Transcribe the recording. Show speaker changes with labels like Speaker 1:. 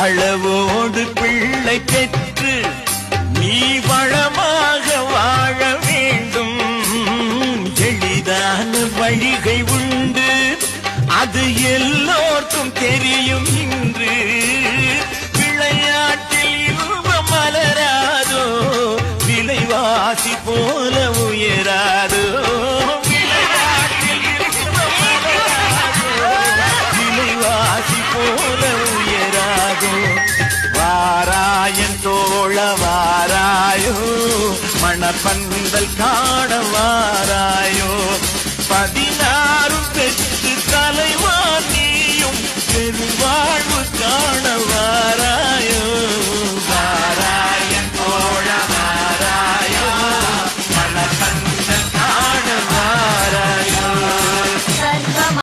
Speaker 1: அளவோடு பிள்ளை பெற்று நீ வளமாக வாழ வேண்டும். எளிதான வழிகை உண்டு, அது எல்லோருக்கும் தெரியும். இன்று விளையாட்டில் இன்பம் மலராதோ, விலைவாசி போல உயராதோ. போல உயராதோ. வாராயன் தோழ வாராயோ, மணப்பந்தல் காண வாராயோ. 16 பெற்று